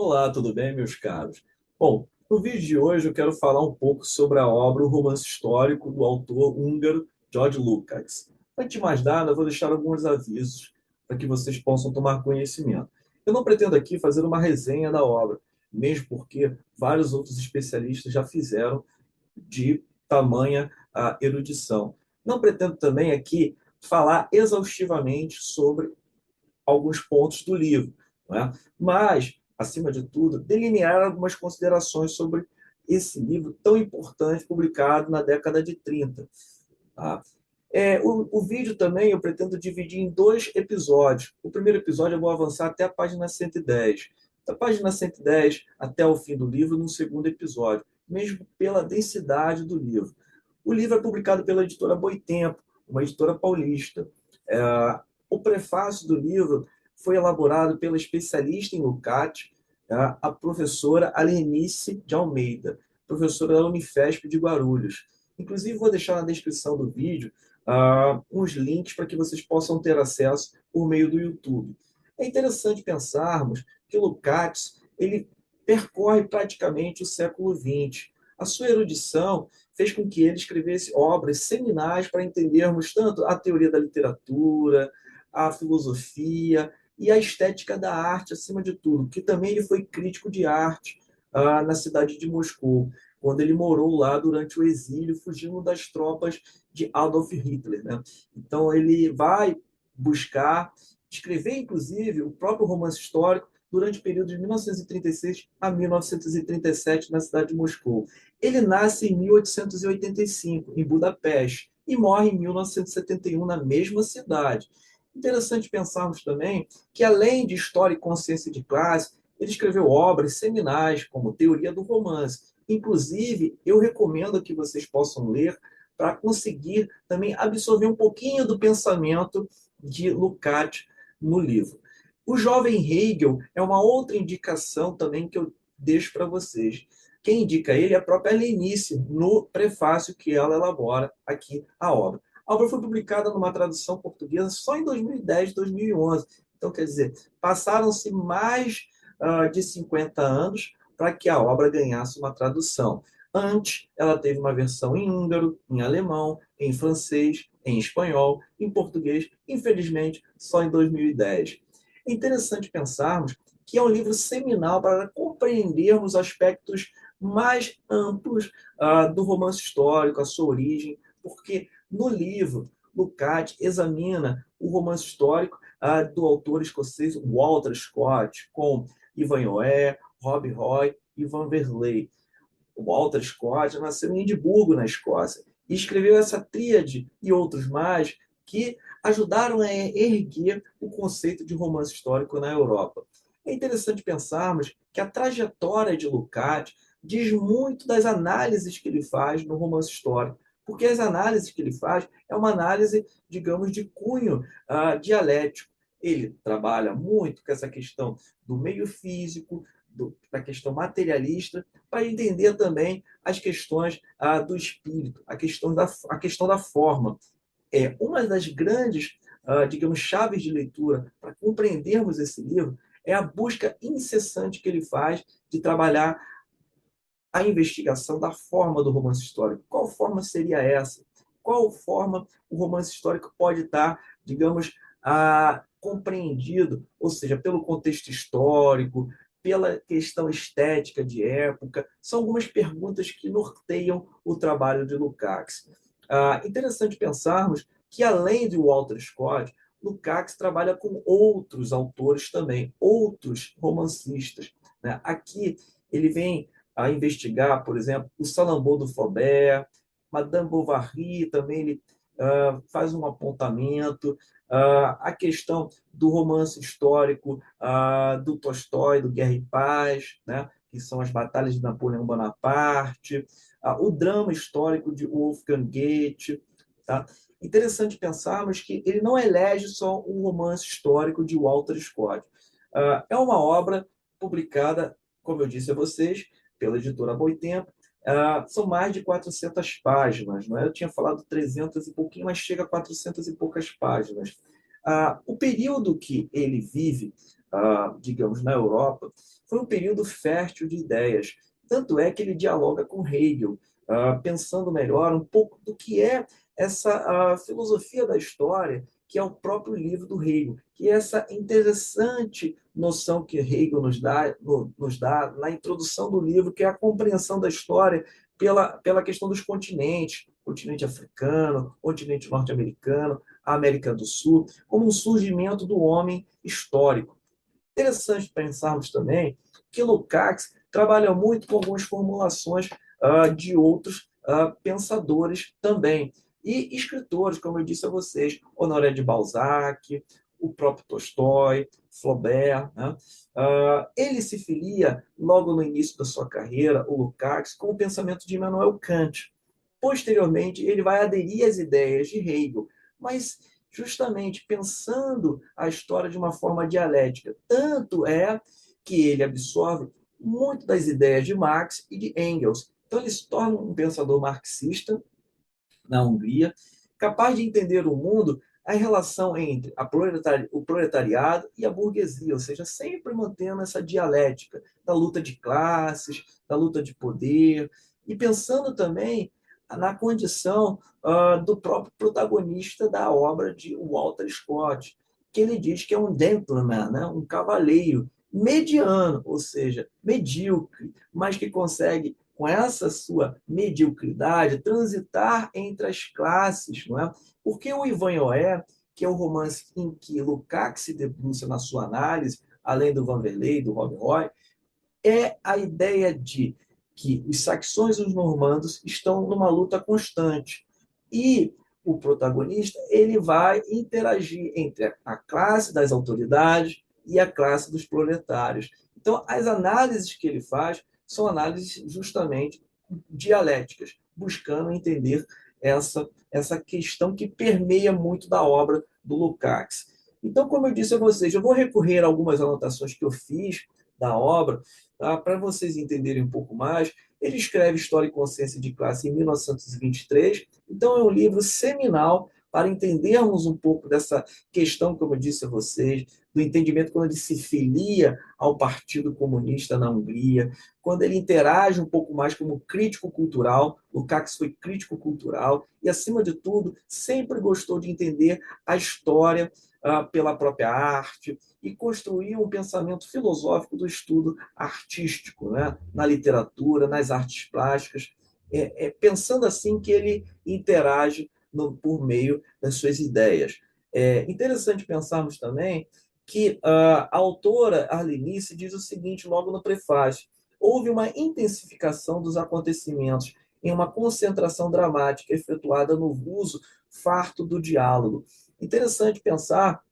Olá, tudo bem, meus caros? Bom, no vídeo de hoje eu quero falar um pouco sobre a obra O Romance Histórico do autor húngaro George Lukács. Antes de mais nada, eu vou deixar alguns avisos para que vocês possam tomar conhecimento. Eu não pretendo aqui fazer uma resenha da obra, mesmo porque vários outros especialistas já fizeram de tamanha erudição. Não pretendo também aqui falar exaustivamente sobre alguns pontos do livro, não é? Mas, acima de tudo, delinear algumas considerações sobre esse livro tão importante, publicado na década de 30. Tá? O vídeo também eu pretendo dividir em dois episódios. O primeiro episódio eu vou avançar até a página 110. Da página 110 até o fim do livro, no segundo episódio, mesmo pela densidade do livro. O livro é publicado pela editora Boitempo, uma editora paulista. É, o prefácio do livro foi elaborado pela especialista em Lukács, a professora Alenice de Almeida, professora da Unifesp de Guarulhos. Inclusive, vou deixar na descrição do vídeo uns links para que vocês possam ter acesso por meio do YouTube. É interessante pensarmos que Lukács ele percorre praticamente o século XX. A sua erudição fez com que ele escrevesse obras seminais para entendermos tanto a teoria da literatura, a filosofia e a estética da arte, acima de tudo, que também ele foi crítico de arte na cidade de Moscou, quando ele morou lá durante o exílio, fugindo das tropas de Adolf Hitler. Né? Então, ele vai buscar escrever, inclusive, o próprio romance histórico durante o período de 1936 a 1937, na cidade de Moscou. Ele nasce em 1885, em Budapeste, e morre em 1971, na mesma cidade. Interessante pensarmos também que, além de história e consciência de classe, ele escreveu obras seminais, como Teoria do Romance. Inclusive, eu recomendo que vocês possam ler para conseguir também absorver um pouquinho do pensamento de Lukács no livro. O jovem Hegel é uma outra indicação também que eu deixo para vocês. Quem indica ele é a própria Lenice, no prefácio que ela elabora aqui a obra. A obra foi publicada numa tradução portuguesa só em 2010, 2011. Então, quer dizer, passaram-se mais de 50 anos para que a obra ganhasse uma tradução. Antes, ela teve uma versão em húngaro, em alemão, em francês, em espanhol, em português, infelizmente, só em 2010. É interessante pensarmos que é um livro seminal para compreendermos aspectos mais amplos do romance histórico, a sua origem, porque no livro, Lukács examina o romance histórico do autor escocês Walter Scott, com Ivanhoe, Rob Roy e Van Verley. O Walter Scott nasceu em Edimburgo, na Escócia, e escreveu essa tríade e outros mais que ajudaram a erguer o conceito de romance histórico na Europa. É interessante pensarmos que a trajetória de Lukács diz muito das análises que ele faz no romance histórico, porque as análises que ele faz é uma análise, digamos, de cunho dialético. Ele trabalha muito com essa questão do meio físico, da questão materialista, para entender também as questões do espírito, a questão da forma. É uma das grandes, digamos, chaves de leitura para compreendermos esse livro é a busca incessante que ele faz de trabalhar a investigação da forma do romance histórico. Qual forma seria essa? Qual forma o romance histórico pode estar, digamos, compreendido, ou seja, pelo contexto histórico, pela questão estética de época? São algumas perguntas que norteiam o trabalho de Lukács. Interessante pensarmos que, além de Walter Scott, Lukács trabalha com outros autores também, outros romancistas. Né? Aqui ele vem a investigar, por exemplo, o Salambô do Flaubert, Madame Bovary também ele faz um apontamento, a questão do romance histórico do Tolstói, do Guerra e Paz, né, que são as batalhas de Napoleão Bonaparte, o drama histórico de Wolfgang Goethe. Tá? Interessante pensarmos que ele não elege só um romance histórico de Walter Scott. É uma obra publicada, como eu disse a vocês, pela editora Boitempo. São mais de 400 páginas. Não é? Eu tinha falado 300 e pouquinho, mas chega a 400 e poucas páginas. O período que ele vive digamos, na Europa, foi um período fértil de ideias. Tanto é que ele dialoga com Hegel, pensando melhor um pouco do que é essa filosofia da história, que é o próprio livro do Hegel, que é essa interessante noção que Hegel nos dá na introdução do livro, que é a compreensão da história pela questão dos continentes, continente africano, continente norte-americano, a América do Sul, como um surgimento do homem histórico. Interessante pensarmos também que Lukács trabalha muito com algumas formulações de outros pensadores também. E escritores, como eu disse a vocês, Honoré de Balzac, o próprio Tolstói, Flaubert. Né? Ele se filia, logo no início da sua carreira, o Lukács, com o pensamento de Immanuel Kant. Posteriormente, ele vai aderir às ideias de Hegel, mas justamente pensando a história de uma forma dialética. Tanto é que ele absorve muito das ideias de Marx e de Engels. Então, ele se torna um pensador marxista na Hungria, capaz de entender o mundo, a relação entre o proletariado e a burguesia, ou seja, sempre mantendo essa dialética da luta de classes, da luta de poder, e pensando também na condição do próprio protagonista da obra de Walter Scott, que ele diz que é um gentleman, né? Um cavaleiro mediano, ou seja, medíocre, mas que consegue, com essa sua mediocridade, transitar entre as classes, não é? Porque o Ivanhoé, que é o romance em que Lukács se debruça na sua análise, além do Vanderlei, do Rob Roy, é a ideia de que os saxões e os normandos estão numa luta constante. E o protagonista ele vai interagir entre a classe das autoridades e a classe dos proletários. Então, as análises que ele faz são análises justamente dialéticas, buscando entender essa questão que permeia muito da obra do Lukács. Então, como eu disse a vocês, eu vou recorrer a algumas anotações que eu fiz da obra, tá? Para vocês entenderem um pouco mais. Ele escreve História e Consciência de Classe em 1923, então é um livro seminal para entendermos um pouco dessa questão, como eu disse a vocês, do entendimento quando ele se filia ao Partido Comunista na Hungria, quando ele interage um pouco mais como crítico cultural. Lukács foi crítico cultural e, acima de tudo, sempre gostou de entender a história pela própria arte e construir um pensamento filosófico do estudo artístico, né? Na literatura, nas artes plásticas, pensando assim que ele interage por meio das suas ideias. É interessante pensarmos também que a autora Arlenice diz o seguinte logo no prefácio: houve uma intensificação dos acontecimentos em uma concentração dramática efetuada no uso farto do diálogo. Interessante pensar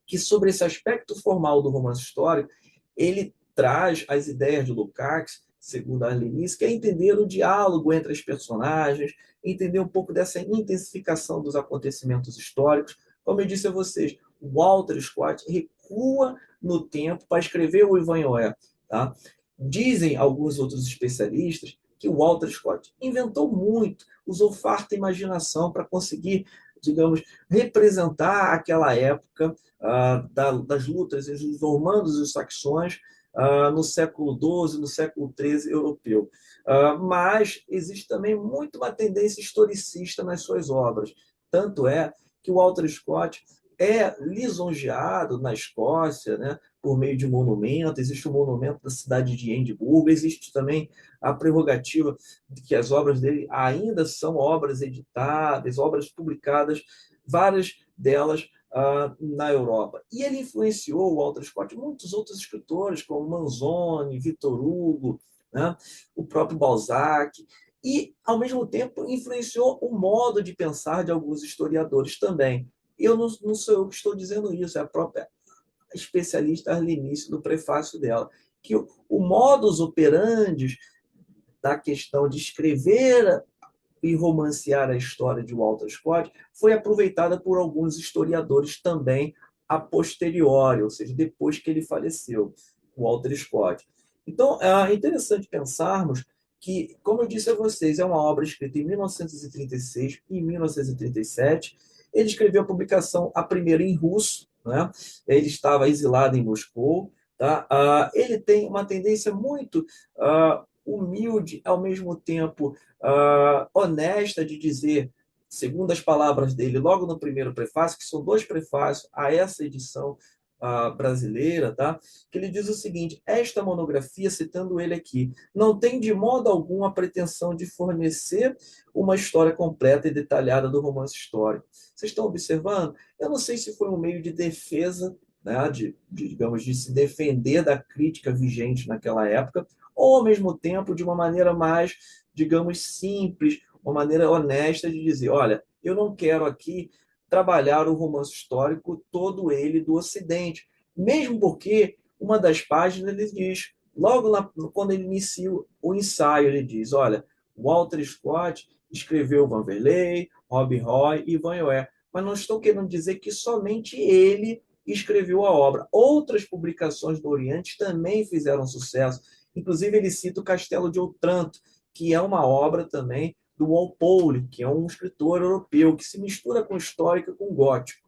que, sobre esse aspecto formal do romance histórico, ele traz as ideias de Lukács, segundo a Arlenice, que é entender o diálogo entre as personagens, entender um pouco dessa intensificação dos acontecimentos históricos. Como eu disse a vocês, Walter Scott recua no tempo para escrever o Ivanhoé. Tá? Dizem alguns outros especialistas que o Walter Scott inventou muito, usou farta imaginação para conseguir, digamos, representar aquela época das lutas entre os normandos e os saxões no século XII, no século XIII europeu. Mas existe também muito uma tendência historicista nas suas obras. Tanto é que o Walter Scott é lisonjeado na Escócia, né, por meio de monumento. Existe o monumento da cidade de Edimburgo, existe também a prerrogativa de que as obras dele ainda são obras editadas, obras publicadas, várias delas na Europa. E ele influenciou, o Walter Scott, muitos outros escritores, como Manzoni, Victor Hugo, né, o próprio Balzac, e, ao mesmo tempo, influenciou o modo de pensar de alguns historiadores também. Eu não sou eu que estou dizendo isso, é a própria especialista Arlenice no prefácio dela, que o modus operandi da questão de escrever e romancear a história de Walter Scott foi aproveitada por alguns historiadores também a posteriori, ou seja, depois que ele faleceu, Walter Scott. Então, é interessante pensarmos que, como eu disse a vocês, é uma obra escrita em 1936 e 1937. Ele escreveu a publicação, a primeira em russo, né? Ele estava exilado em Moscou, tá? Ele tem uma tendência muito humilde, ao mesmo tempo honesta de dizer, segundo as palavras dele, logo no primeiro prefácio, que são dois prefácios a essa edição brasileira, tá? Que ele diz o seguinte: esta monografia, citando ele aqui, não tem de modo algum a pretensão de fornecer uma história completa e detalhada do romance histórico. Vocês estão observando? Eu não sei se foi um meio de defesa, né, digamos, de se defender da crítica vigente naquela época, ou ao mesmo tempo de uma maneira mais, digamos, simples, uma maneira honesta de dizer, olha, eu não quero aqui trabalhar o romance histórico todo ele do Ocidente, mesmo porque uma das páginas ele diz, logo quando ele inicia o ensaio, ele diz, olha, Walter Scott escreveu Vanderlei, Robin Roy e Van Yoer, mas não estou querendo dizer que somente ele escreveu a obra. Outras publicações do Oriente também fizeram sucesso. Inclusive, ele cita o Castelo de Otranto, que é uma obra também do Walpole, que é um escritor europeu, que se mistura com histórico e com gótico.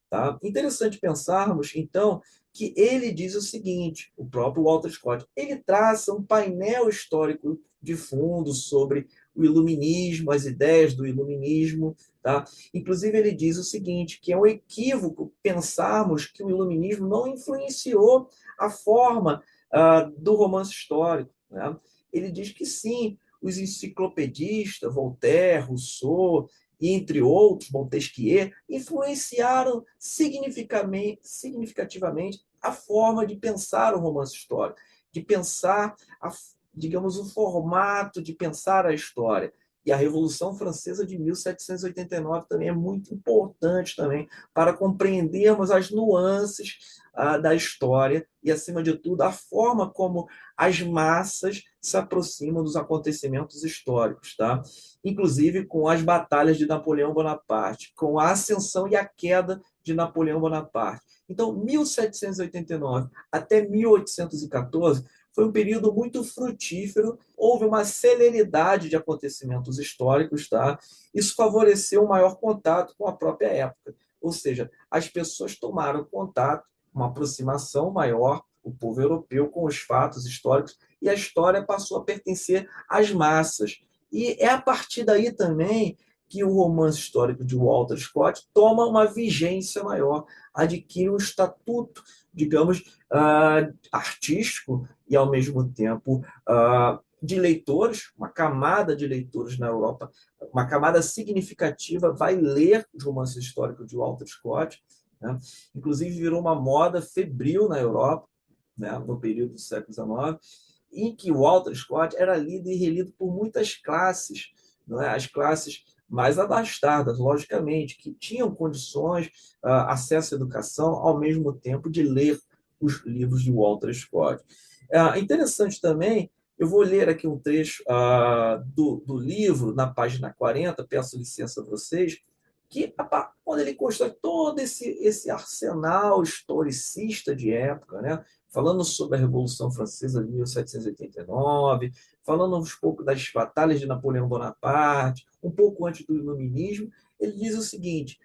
Tá? Interessante pensarmos, então, que ele diz o seguinte, o próprio Walter Scott, ele traça um painel histórico de fundo sobre o iluminismo, as ideias do iluminismo. Tá? Inclusive, ele diz o seguinte, que é um equívoco pensarmos que o iluminismo não influenciou a forma do romance histórico. Né? Ele diz que sim, os enciclopedistas, Voltaire, Rousseau, e entre outros, Montesquieu, influenciaram significativamente a forma de pensar o romance histórico, de pensar, digamos, o formato de pensar a história. E a Revolução Francesa de 1789 também é muito importante também para compreendermos as nuances da história e, acima de tudo, a forma como as massas se aproximam dos acontecimentos históricos, tá? Inclusive com as batalhas de Napoleão Bonaparte, com a ascensão e a queda de Napoleão Bonaparte. Então, 1789 até 1814 foi um período muito frutífero, houve uma celeridade de acontecimentos históricos, tá? Isso favoreceu um maior contato com a própria época, ou seja, as pessoas tomaram contato, uma aproximação maior, o povo europeu, com os fatos históricos, e a história passou a pertencer às massas. E é a partir daí também que o romance histórico de Walter Scott toma uma vigência maior, adquire um estatuto, digamos, artístico e, ao mesmo tempo, de leitores, uma camada de leitores na Europa, uma camada significativa vai ler os romances históricos de Walter Scott, né? Inclusive virou uma moda febril na Europa, né, no período do século XIX, em que Walter Scott era lido e relido por muitas classes, não é? As classes mais abastadas, logicamente, que tinham condições, acesso à educação, ao mesmo tempo de ler os livros de Walter Scott. Interessante também, eu vou ler aqui um trecho do livro, na página 40, peço licença a vocês, que quando ele constrói todo esse arsenal historicista de época, né? Falando sobre a Revolução Francesa de 1789, falando um pouco das batalhas de Napoleão Bonaparte, um pouco antes do Iluminismo, ele diz o seguinte,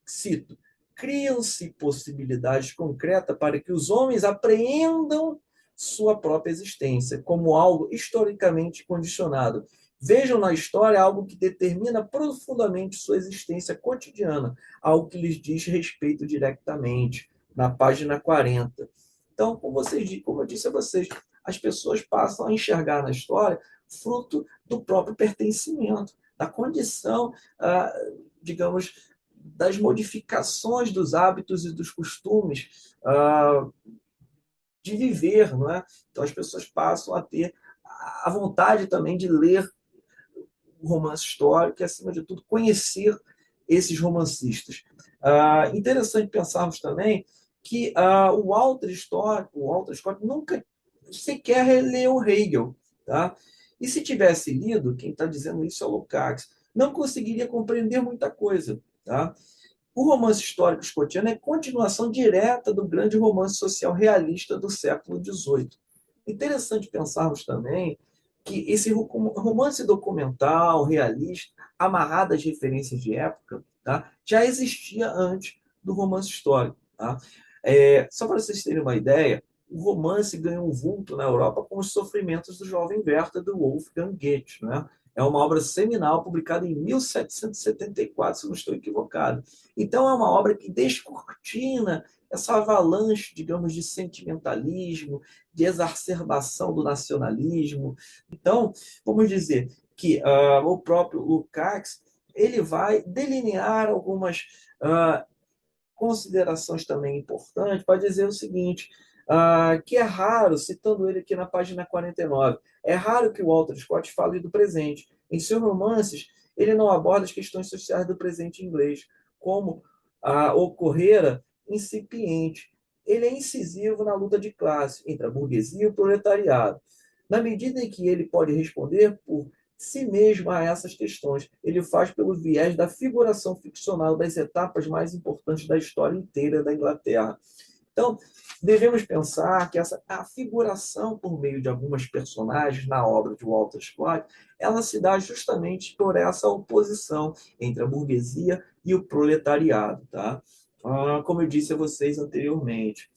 cito, criam-se possibilidades concretas para que os homens apreendam sua própria existência como algo historicamente condicionado. Vejam na história algo que determina profundamente sua existência cotidiana, algo que lhes diz respeito diretamente, na página 40. Então, como eu disse a vocês, as pessoas passam a enxergar na história fruto do próprio pertencimento, da condição, digamos, das modificações dos hábitos e dos costumes de viver, não é? Então as pessoas passam a ter a vontade também de ler o romance histórico e, acima de tudo, conhecer esses romancistas. Interessante pensarmos também que o Walter Scott nunca sequer leu Hegel. Tá? E se tivesse lido, quem está dizendo isso é o Lukács, não conseguiria compreender muita coisa. Tá? O romance histórico escotiano é continuação direta do grande romance social realista do século XVIII. Interessante pensarmos também que esse romance documental, realista, amarrado às referências de época, tá, já existia antes do romance histórico. Tá? Só para vocês terem uma ideia, o romance ganhou um vulto na Europa com os sofrimentos do jovem Werther do Wolfgang Goethe, né? É uma obra seminal publicada em 1774, se não estou equivocado. Então, é uma obra que descortina essa avalanche, digamos, de sentimentalismo, de exacerbação do nacionalismo. Então, vamos dizer que o próprio Lukács ele vai delinear algumas considerações também importantes para dizer o seguinte, que é raro, citando ele aqui na página 49, é raro que o Walter Scott fale do presente. Em seus romances, ele não aborda as questões sociais do presente inglês, como ocorrera incipiente. Ele é incisivo na luta de classe entre a burguesia e o proletariado. Na medida em que ele pode responder por si mesmo a essas questões, ele faz pelo viés da figuração ficcional das etapas mais importantes da história inteira da Inglaterra. Então, devemos pensar que a figuração por meio de algumas personagens na obra de Walter Scott, ela se dá justamente por essa oposição entre a burguesia e o proletariado. Tá? Como eu disse a vocês anteriormente,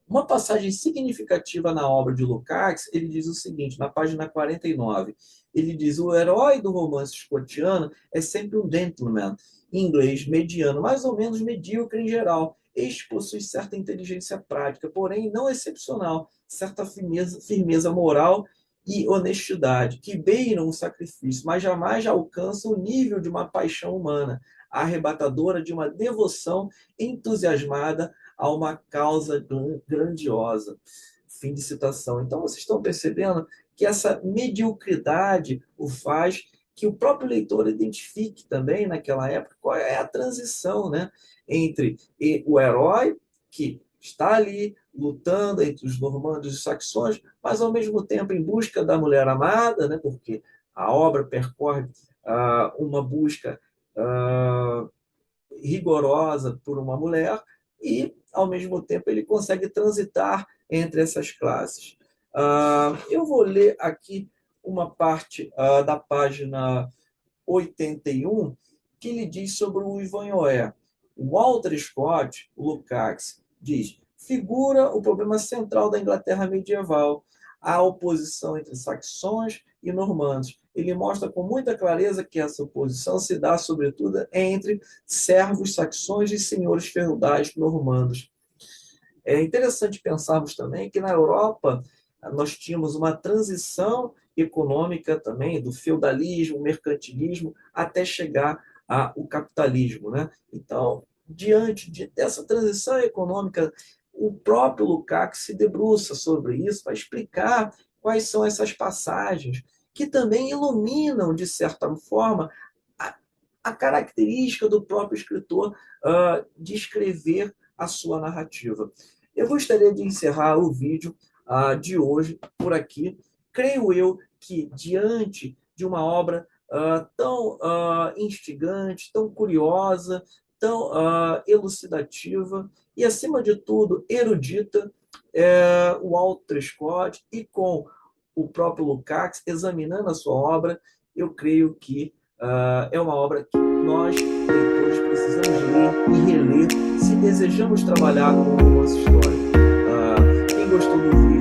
uma passagem significativa na obra de Lukács, ele diz o seguinte, na página 49, ele diz, o herói do romance escotiano é sempre um gentleman, em inglês, mediano, mais ou menos medíocre em geral. Este possui certa inteligência prática, porém não excepcional, certa firmeza moral e honestidade, que beiram o sacrifício, mas jamais alcançam o nível de uma paixão humana, arrebatadora de uma devoção entusiasmada a uma causa grandiosa. Fim de citação. Então, vocês estão percebendo que essa mediocridade o faz que o próprio leitor identifique também, naquela época, qual é a transição, né, entre o herói, que está ali lutando entre os normandos e os saxões, mas, ao mesmo tempo, em busca da mulher amada, né, porque a obra percorre uma busca rigorosa por uma mulher, e, ao mesmo tempo, ele consegue transitar entre essas classes. Eu vou ler aqui uma parte da página 81, que ele diz sobre o Ivanhoé. Walter Scott, Lukács, diz, figura o problema central da Inglaterra medieval, a oposição entre saxões e normandos. Ele mostra com muita clareza que essa oposição se dá, sobretudo, entre servos saxões e senhores feudais normandos. É interessante pensarmos também que na Europa nós tínhamos uma transição econômica também do feudalismo, mercantilismo, até chegar ao capitalismo, né? Então, diante dessa transição econômica, o próprio Lukács se debruça sobre isso para explicar quais são essas passagens que também iluminam, de certa forma, a característica do próprio escritor de escrever a sua narrativa. Eu gostaria de encerrar o vídeo de hoje por aqui. Creio eu que, diante de uma obra tão instigante, tão curiosa, tão elucidativa e, acima de tudo, erudita, o Walter Scott e com o próprio Lukács examinando a sua obra, eu creio que é uma obra que nós, leitores, precisamos ler e reler se desejamos trabalhar com o romance histórico. Quem gostou do vídeo,